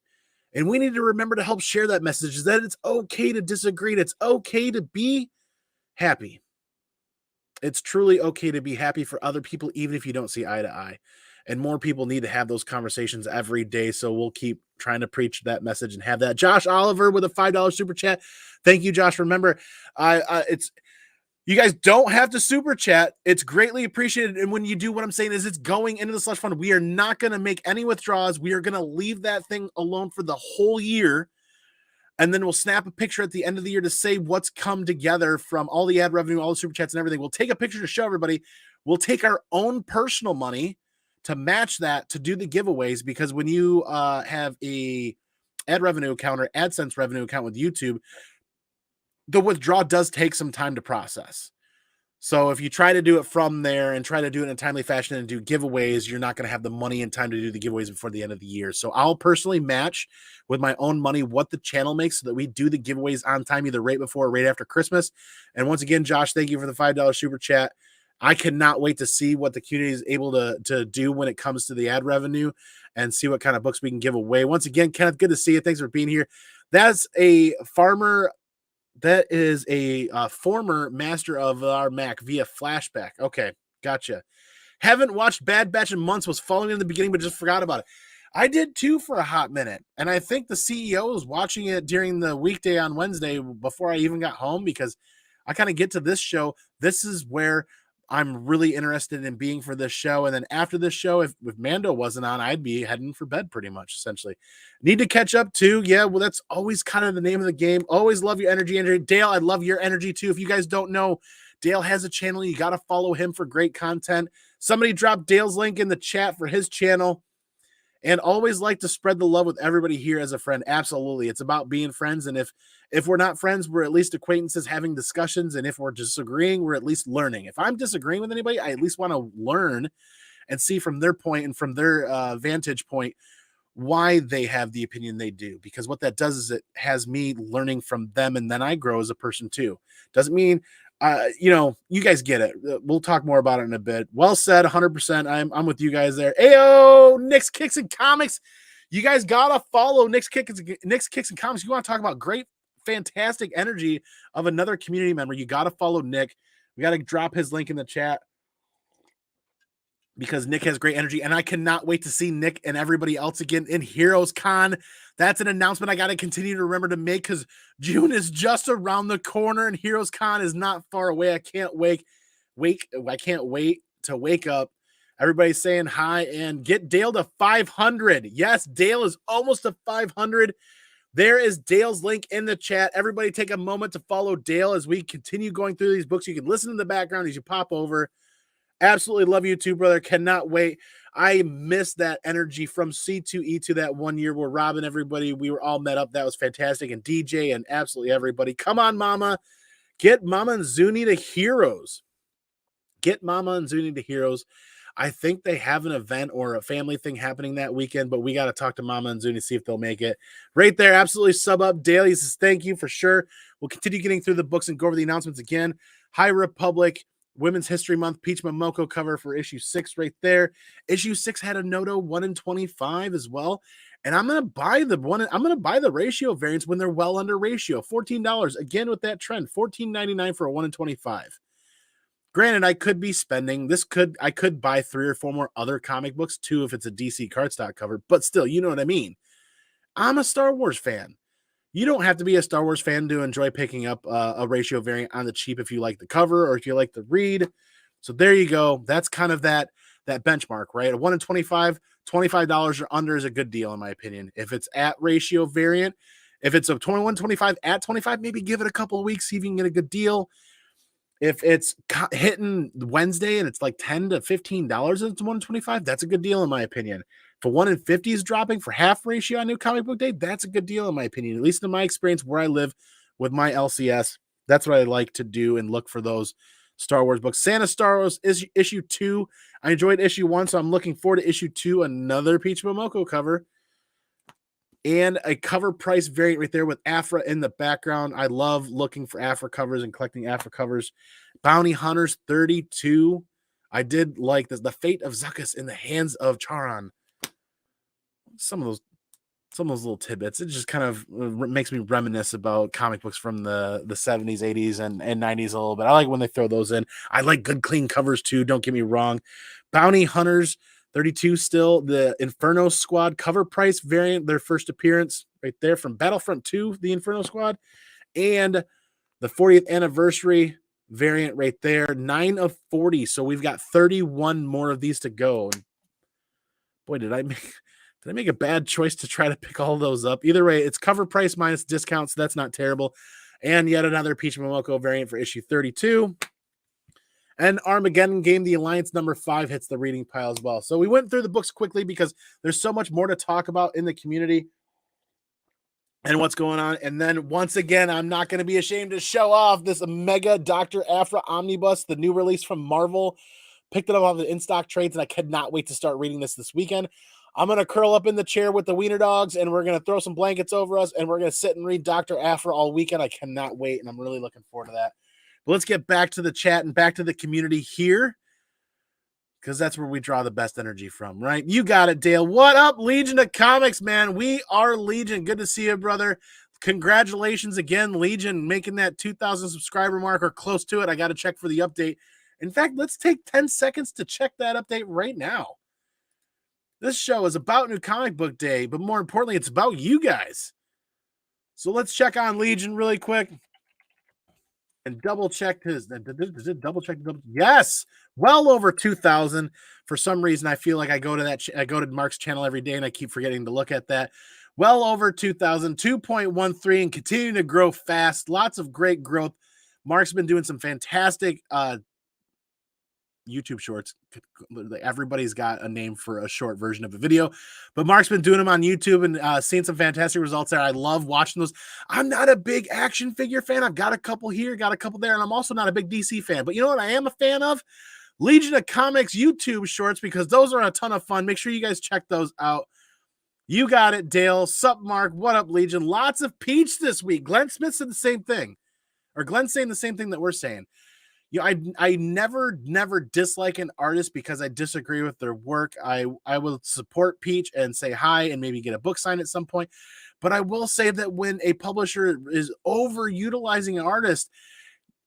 And we need to remember to help share that message, is that it's okay to disagree. And it's okay to be happy. It's truly okay to be happy for other people, even if you don't see eye to eye. And more people need to have those conversations every day. So we'll keep trying to preach that message and have that. Josh Oliver with a $5 super chat. Thank you, Josh. Remember, it's you guys don't have to super chat. It's greatly appreciated. And when you do, what I'm saying is it's going into the slush fund. We are not going to make any withdrawals. We are going to leave that thing alone for the whole year. And then we'll snap a picture at the end of the year to say what's come together from all the ad revenue, all the super chats and everything. We'll take a picture to show everybody. We'll take our own personal money to match that to do the giveaways, because when you have a ad revenue account or AdSense revenue account with YouTube, the withdrawal does take some time to process. So if you try to do it from there and try to do it in a timely fashion and do giveaways, you're not going to have the money and time to do the giveaways before the end of the year. So I'll personally match with my own money what the channel makes so that we do the giveaways on time, either right before or right after Christmas. And once again, Josh, thank you for the $5 super chat. I cannot wait to see what the community is able to do when it comes to the ad revenue and see what kind of books we can give away. Once again, Kenneth, good to see you. Thanks for being here. That's a farmer. That is a former master of our Mac via flashback. Okay, gotcha. Haven't watched Bad Batch in months. Was following in the beginning, but just forgot about it. I did too for a hot minute. And I think the CEO was watching it during the weekday on Wednesday before I even got home, because I kind of get to this show. This is where I'm really interested in being for this show. And then after this show, if Mando wasn't on, I'd be heading for bed pretty much, essentially. Need to catch up too. Yeah, well, that's always kind of the name of the game. Always love your energy, Andrew. Dale, I love your energy too. If you guys don't know, Dale has a channel. You got to follow him for great content. Somebody dropped Dale's link in the chat for his channel. And always like to spread the love with everybody here as a friend. Absolutely. It's about being friends. And if we're not friends, we're at least acquaintances having discussions. And if we're disagreeing, we're at least learning. If I'm disagreeing with anybody, I at least want to learn and see from their point and from their vantage point why they have the opinion they do. Because what that does is it has me learning from them, and then I grow as a person too. Doesn't mean you guys get it. We'll talk more about it in a bit. Well said, 100%. I'm with you guys there. Ayo, Nick's Kicks and Comics. You guys gotta follow Nick's Kicks and Comics. You want to talk about great, fantastic energy of another community member? You gotta follow Nick. We gotta drop his link in the chat, because Nick has great energy, and I cannot wait to see Nick and everybody else again in Heroes Con. That's an announcement I got to continue to remember to make, because June is just around the corner and Heroes Con is not far away. I can't wait to wake up. Everybody's saying hi and get Dale to 500. Yes, Dale is almost to 500. There is Dale's link in the chat. Everybody take a moment to follow Dale as we continue going through these books. You can listen in the background as you pop over. Absolutely love you too, brother. Cannot wait. I miss that energy from C2E2 that one year where Rob and everybody, we were all met up. That was fantastic. And DJ and absolutely everybody. Come on, Mama. Get Mama and Zuni to Heroes. Get Mama and Zuni to Heroes. I think they have an event or a family thing happening that weekend, but we got to talk to Mama and Zuni, see if they'll make it. Right there, absolutely sub up. Daily says thank you for sure. We'll continue getting through the books and go over the announcements again. High Republic, Women's History Month, Peach Momoko cover for issue 6 right there. Issue 6 had a Noto 1 in 25 as well. And I'm going to buy the ratio variants when they're well under ratio. $14 again with that trend. $14.99 for a 1 in 25. Granted, I could be spending I could buy 3 or 4 more other comic books too if it's a DC cardstock cover, but still, you know what I mean. I'm a Star Wars fan. You don't have to be a Star Wars fan to enjoy picking up a ratio variant on the cheap if you like the cover or if you like the read. So there you go. That's kind of that benchmark, right? A 1 in 25, $25 or under is a good deal, in my opinion. If it's at ratio variant, if it's a 21.25 at 25, maybe give it a couple of weeks, see if you can get a good deal. If it's hitting Wednesday and it's like $10 to $15 and it's 125, that's a good deal, in my opinion. If a 1 in 50 is dropping for half ratio on New Comic Book Day, that's a good deal, in my opinion. At least in my experience where I live with my LCS, that's what I like to do and look for those Star Wars books. Santa Starros is issue 2. I enjoyed issue 1, so I'm looking forward to issue 2, another Peach Momoko cover. And a cover price variant right there with Aphra in the background. I love looking for Aphra covers and collecting Aphra covers. Bounty Hunters 32. I did like this. The Fate of Zuckuss in the Hands of Charon. Some of those little tidbits. It just kind of makes me reminisce about comic books from the 70s, 80s, and 90s a little bit. I like when they throw those in. I like good, clean covers too. Don't get me wrong. Bounty Hunters 32 still. The Inferno Squad cover price variant, their first appearance right there from Battlefront 2, the Inferno Squad. And the 40th anniversary variant right there, 9 of 40. So we've got 31 more of these to go. And boy, did I make a bad choice to try to pick all those up? Either way, it's cover price minus discount, so that's not terrible. And yet another Peach Momoko variant for issue 32. And Armageddon Game, the Alliance number 5, hits the reading pile as well. So we went through the books quickly because there's so much more to talk about in the community and what's going on. And then once again, I'm not going to be ashamed to show off this mega Dr. Aphra Omnibus, the new release from Marvel. Picked it up off the in-stock trades, and I cannot wait to start reading this weekend. I'm going to curl up in the chair with the wiener dogs, and we're going to throw some blankets over us, and we're going to sit and read Dr. Aphra all weekend. I cannot wait, and I'm really looking forward to that. But let's get back to the chat and back to the community here, because that's where we draw the best energy from, right? You got it, Dale. What up, Legion of Comics, man? We are Legion. Good to see you, brother. Congratulations again, Legion, making that 2,000 subscriber mark or close to it. I got to check for the update. In fact, let's take 10 seconds to check that update right now. This show is about New Comic Book Day, but more importantly, it's about you guys. So let's check on Legion really quick and double check his. Does it double check? Yes, well over 2,000. For some reason, I feel like I go to Mark's channel every day and I keep forgetting to look at that. Well over 2,000, 2.13, and continuing to grow fast. Lots of great growth. Mark's been doing some fantastic YouTube shorts. Everybody's got a name for a short version of a video, but Mark's been doing them on YouTube and seeing some fantastic results there. I love watching those. I'm not a big action figure fan. I've got a couple here, got a couple there, and I'm also not a big DC fan. But you know what I am a fan of? Legion of Comics YouTube shorts, because those are a ton of fun. Make sure you guys check those out. You got it, Dale. Sup, Mark? What up, Legion? Lots of Peach this week. Glenn Smith said the same thing, or Glenn's saying the same thing that we're saying. I never dislike an artist because I disagree with their work. I will support Peach and say hi and maybe get a book signed at some point. But I will say that when a publisher is overutilizing an artist,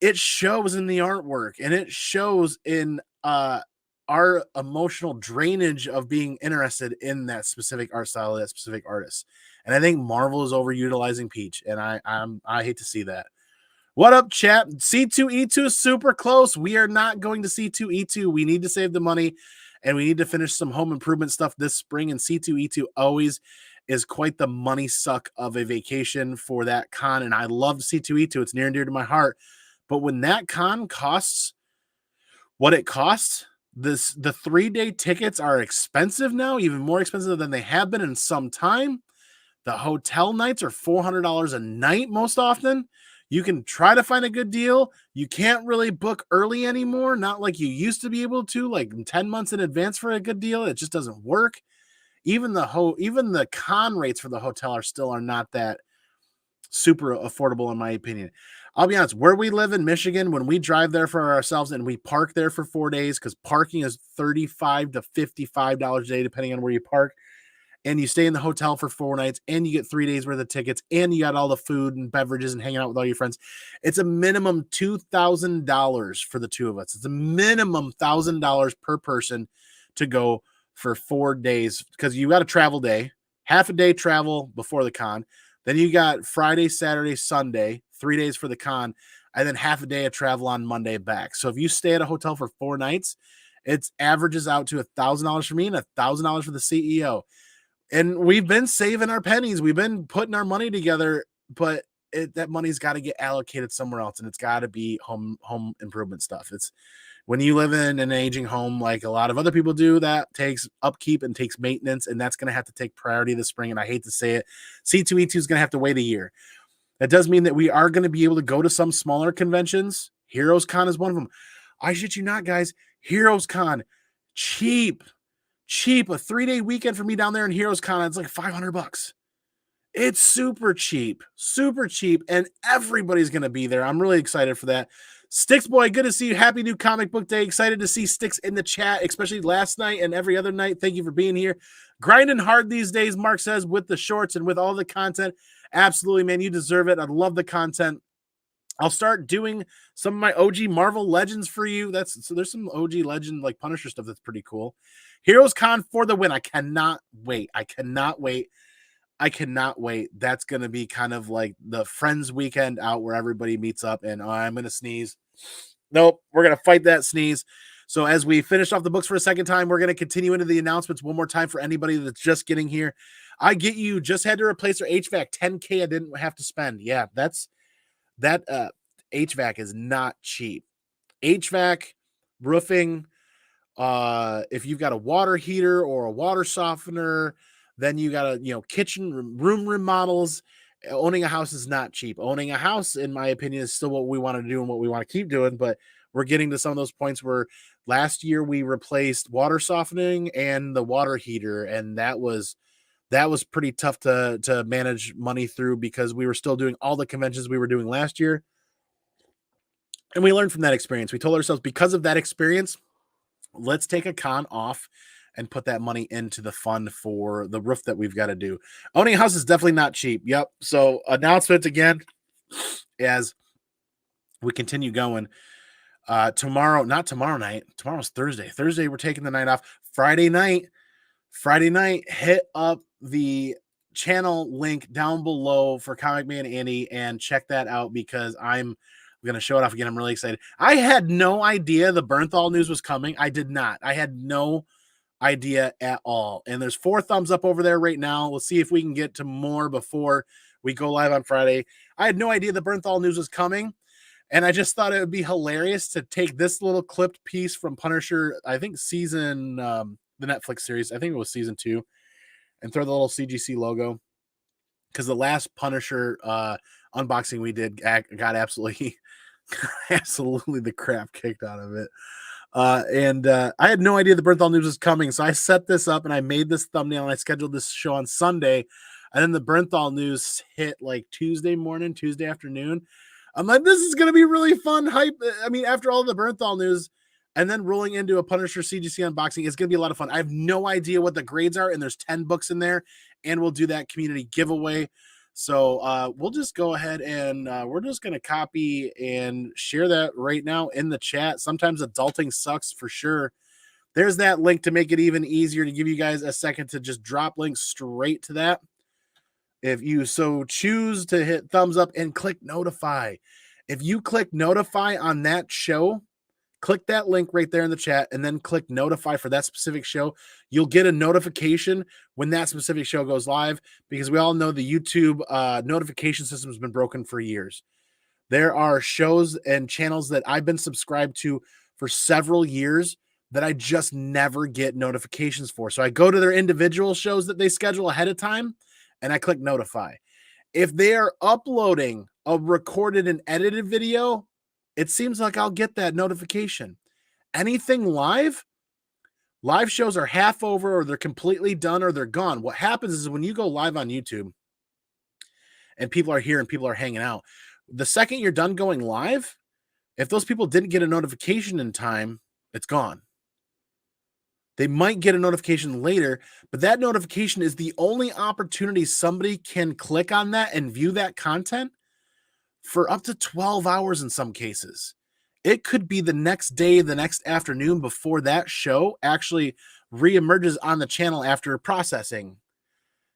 it shows in the artwork and it shows in our emotional drainage of being interested in that specific art style, that specific artist. And I think Marvel is overutilizing Peach, and I hate to see that. What up, chat? C2E2 is super close. We are not going to C2E2. We need to save the money, and we need to finish some home improvement stuff this spring, and C2E2 always is quite the money suck of a vacation for that con, and I love C2E2. It's near and dear to my heart. But when that con costs what it costs, the 3-day tickets are expensive now, even more expensive than they have been in some time. The hotel nights are $400 a night most often. You can try to find a good deal. You can't really book early anymore, not like you used to be able to, like 10 months in advance for a good deal. It just doesn't work. Even the con rates for the hotel are not that super affordable, in my opinion. I'll be honest, where we live in Michigan, when we drive there for ourselves and we park there for 4 days, because parking is $35 to $55 a day, depending on where you park, and you stay in the hotel for 4 nights, and you get 3 days worth of tickets, and you got all the food and beverages and hanging out with all your friends, it's a minimum $2,000 for the two of us. It's a minimum $1,000 per person to go for 4 days, because you got a travel day, half a day travel before the con. Then you got Friday, Saturday, Sunday, 3 days for the con, and then half a day of travel on Monday back. So if you stay at a hotel for 4 nights, It averages out to $1,000 for me and $1,000 for the CEO. And we've been saving our pennies. We've been putting our money together, but that money's got to get allocated somewhere else, and it's got to be home improvement stuff. It's when you live in an aging home like a lot of other people do, that takes upkeep and takes maintenance, and that's going to have to take priority this spring. And I hate to say it, C2E2 is going to have to wait a year. That does mean that we are going to be able to go to some smaller conventions. Heroes Con is one of them. I shit you not, guys. Heroes Con, cheap. A 3-day weekend for me down there in Heroes Con, it's like $500. It's super cheap, and everybody's going to be there. I'm really excited for that. Sticks boy, good to see you. Happy new comic book day. Excited to see Sticks in the chat, especially last night and every other night. Thank you for being here. Grinding hard these days, Mark says, with the shorts and with all the content. Absolutely, man. You deserve it. I love the content. I'll start doing some of my OG Marvel Legends for you. So there's some OG Legend like Punisher stuff that's pretty cool. Heroes Con for the win. I cannot wait. That's going to be kind of like the Friends weekend out where everybody meets up, and I'm going to sneeze. Nope, we're going to fight that sneeze. So as we finish off the books for a second time, we're going to continue into the announcements one more time for anybody that's just getting here. I get you just had to replace our HVAC, $10K I didn't have to spend. Yeah, that HVAC is not cheap. HVAC, roofing, if you've got a water heater or a water softener, then you got kitchen room remodels. Owning a house is not cheap. Owning a house, in my opinion, is still what we want to do and what we want to keep doing, but we're getting to some of those points where last year we replaced water softening and the water heater, and that was pretty tough to manage money through because we were still doing all the conventions we were doing last year. And we learned from that experience. We told ourselves, because of that experience, let's take a con off and put that money into the fund for the roof that we've got to do. Owning a house is definitely not cheap. Yep. So announcements again, as we continue going. Not tomorrow night. Tomorrow's Thursday. Thursday, we're taking the night off. Friday night, hit up the channel link down below for Comic Man Andy and check that out because I'm going to show it off again. I'm really excited. I had no idea the Bernthal news was coming. I did not. I had no idea at all. And there's 4 thumbs up over there right now. We'll see if we can get to more before we go live on Friday. I had no idea the Bernthal news was coming. And I just thought it would be hilarious to take this little clipped piece from Punisher, I think season, the Netflix series, I think it was season 2, and throw the little CGC logo. Because the last Punisher unboxing we did got absolutely the crap kicked out of it. I had no idea the Bernthal news was coming. So I set this up and I made this thumbnail and I scheduled this show on Sunday. And then the Bernthal news hit like Tuesday afternoon. I'm like, this is going to be really fun hype. I mean, after all the Bernthal news and then rolling into a Punisher CGC unboxing, it's going to be a lot of fun. I have no idea what the grades are, and there's 10 books in there, and we'll do that community giveaway. So we'll just go ahead and we're just going to copy and share that right now in the chat. Sometimes adulting sucks for sure. There's that link to make it even easier to give you guys a second to just drop links straight to that. If you so choose to hit thumbs up and click notify. If you click notify on that show, click that link right there in the chat and then click notify for that specific show. You'll get a notification when that specific show goes live because we all know the YouTube notification system has been broken for years. There are shows and channels that I've been subscribed to for several years that I just never get notifications for. So I go to their individual shows that they schedule ahead of time and I click notify. If they are uploading a recorded and edited video, it seems like I'll get that notification. Anything live shows are half over or they're completely done or they're gone. What happens is when you go live on YouTube and people are here and people are hanging out, the second you're done going live, if those people didn't get a notification in time, it's gone. They might get a notification later, but that notification is the only opportunity somebody can click on that and view that content for up to 12 hours in some cases. It could be the next day, the next afternoon before that show actually reemerges on the channel after processing.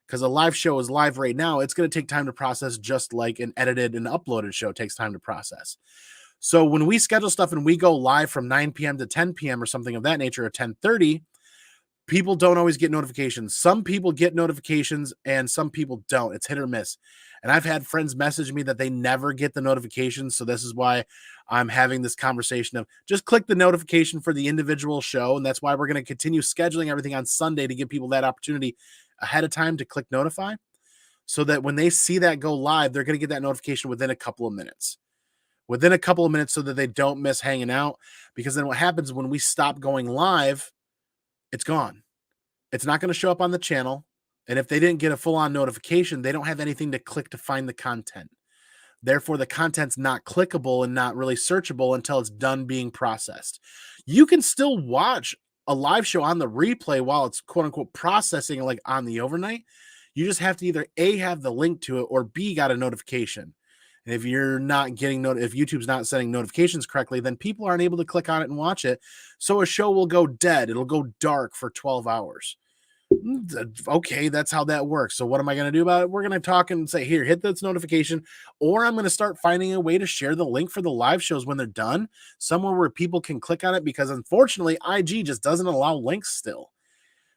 Because a live show is live right now. It's going to take time to process just like an edited and uploaded show takes time to process. So when we schedule stuff and we go live from 9 p.m. to 10 p.m. or something of that nature, or 10:30, people don't always get notifications. Some people get notifications and some people don't. It's hit or miss. And I've had friends message me that they never get the notifications. So this is why I'm having this conversation of just click the notification for the individual show. And that's why we're going to continue scheduling everything on Sunday to give people that opportunity ahead of time to click notify, so that when they see that go live, they're going to get that notification within a couple of minutes. Within a couple of minutes, so that they don't miss hanging out. Because then what happens when we stop going live, it's gone. It's not going to show up on the channel. And if they didn't get a full-on notification, they don't have anything to click to find the content. Therefore, the content's not clickable and not really searchable until it's done being processed. You can still watch a live show on the replay while it's quote unquote processing, like on the overnight. You just have to either A, have the link to it, or B, got a notification. And if you're not getting if YouTube's not sending notifications correctly, then people aren't able to click on it and watch it. So a show will go dead. It'll go dark for 12 hours. Okay, that's how that works. So what am I going to do about it? We're going to talk and say, here, hit this notification, or I'm going to start finding a way to share the link for the live shows when they're done, somewhere where people can click on it, because unfortunately, IG just doesn't allow links still.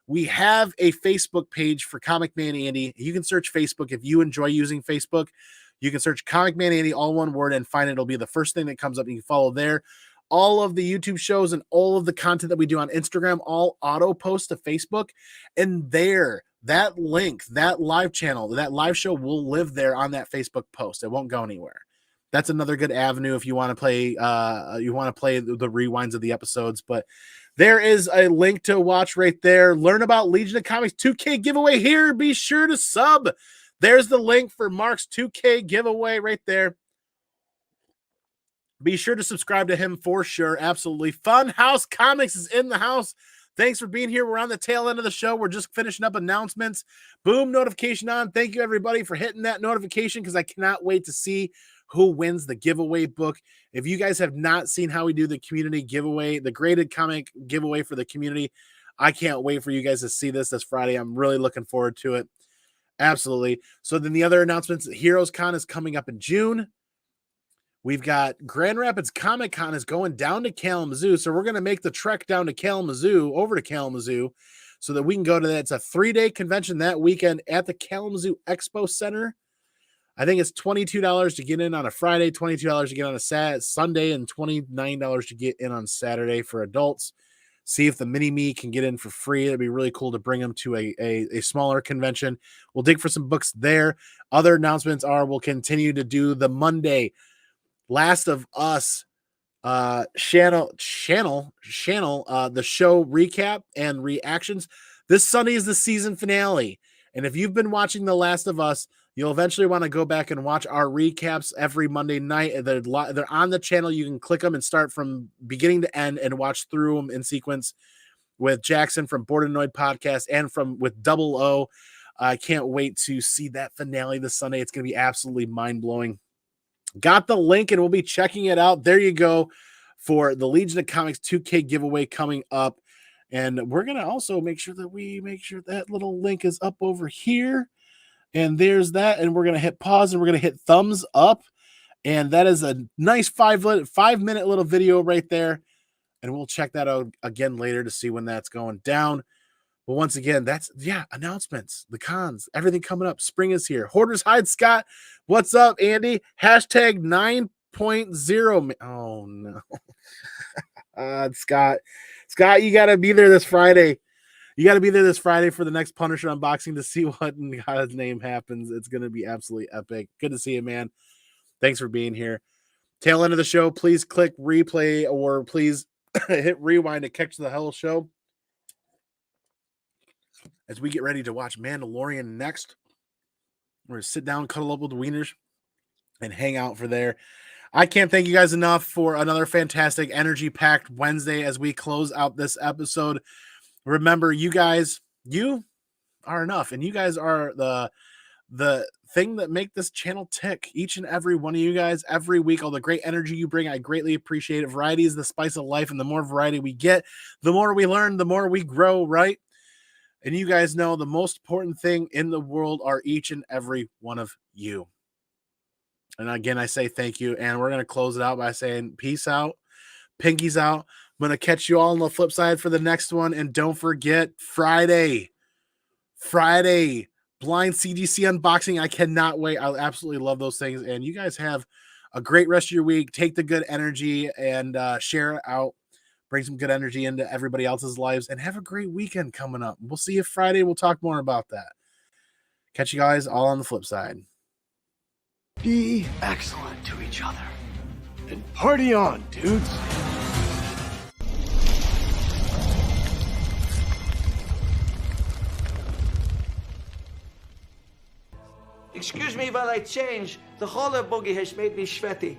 We have a Facebook page for Comic Man Andy. You can search Facebook if you enjoy using Facebook. You can search Comic Man Andy, all one word, and find it. It'll be the first thing that comes up. You can follow there. All of the YouTube shows and all of the content that we do on Instagram, all auto post to Facebook. And there, that link, that live channel, that live show will live there on that Facebook post. It won't go anywhere. That's another good avenue if you want to play the rewinds of the episodes. But there is a link to watch right there. Learn about Legion of Comics 2K giveaway here. Be sure to sub. There's the link for Mark's 2K giveaway right there. Be sure to subscribe to him for sure. Absolutely. Funhouse Comics is in the house. Thanks for being here. We're on the tail end of the show. We're just finishing up announcements. Boom, notification on. Thank you, everybody, for hitting that notification, because I cannot wait to see who wins the giveaway book. If you guys have not seen how we do the community giveaway, the graded comic giveaway for the community, I can't wait for you guys to see this Friday. I'm really looking forward to it. Absolutely. So then the other announcements, Heroes Con is coming up in June. We've got Grand Rapids Comic Con is going down to Kalamazoo. So we're going to make the trek down to Kalamazoo, over to Kalamazoo, so that we can go to that. It's a 3-day convention that weekend at the Kalamazoo Expo Center. I think it's $22 to get in on a Friday, $22 to get on a Sunday, and $29 to get in on Saturday for adults. See if the mini-me can get in for free. It'd be really cool to bring them to a smaller convention. We'll dig for some books there. Other announcements are we'll continue to do the Monday Last of Us channel the show recap and reactions. This Sunday is the season finale, and if you've been watching The Last of Us, you'll eventually want to go back and watch our recaps every Monday night. They're on the channel. You can click them and start from beginning to end and watch through them in sequence with Jackson from Bored Annoyed Podcast and with Double O. I can't wait to see that finale this Sunday. It's going to be absolutely mind-blowing. Got the link, and we'll be checking it out. There you go for the Legion of Comics 2K giveaway coming up. And we're going to also make sure that little link is up over here. And there's that. And we're going to hit pause, and we're going to hit thumbs up. And that is a nice 5-minute little video right there. And we'll check that out again later to see when that's going down. But once again, announcements, the cons, everything coming up. Spring is here. Hoarders Hide Scott. What's up, Andy? Hashtag 9.0. Oh, no. Scott, you got to be there this Friday. You got to be there this Friday for the next Punisher unboxing to see what in God's name happens. It's going to be absolutely epic. Good to see you, man. Thanks for being here. Tail end of the show, please click replay or please hit rewind to catch the whole show. As we get ready to watch Mandalorian next, we're going to sit down, cuddle up with the wieners, and hang out for there. I can't thank you guys enough for another fantastic energy-packed Wednesday as we close out this episode. Remember, you are enough, and you guys are the thing that make this channel tick. Each and every one of you guys, every week, all the great energy you bring, I greatly appreciate it. Variety is the spice of life, and the more variety we get, the more we learn, the more we grow, right? And you guys know the most important thing in the world are each and every one of you. And again, I say thank you. And we're going to close it out by saying peace out, pinkies out. I'm going to catch you all on the flip side for the next one. And don't forget Friday, blind CGC unboxing. I cannot wait. I absolutely love those things. And you guys have a great rest of your week. Take the good energy and share it out. Bring some good energy into everybody else's lives and have a great weekend coming up. We'll see you Friday. We'll talk more about that. Catch you guys all on the flip side. Be excellent to each other. And party on, dudes. Excuse me while I change. The hauler buggy has made me sweaty.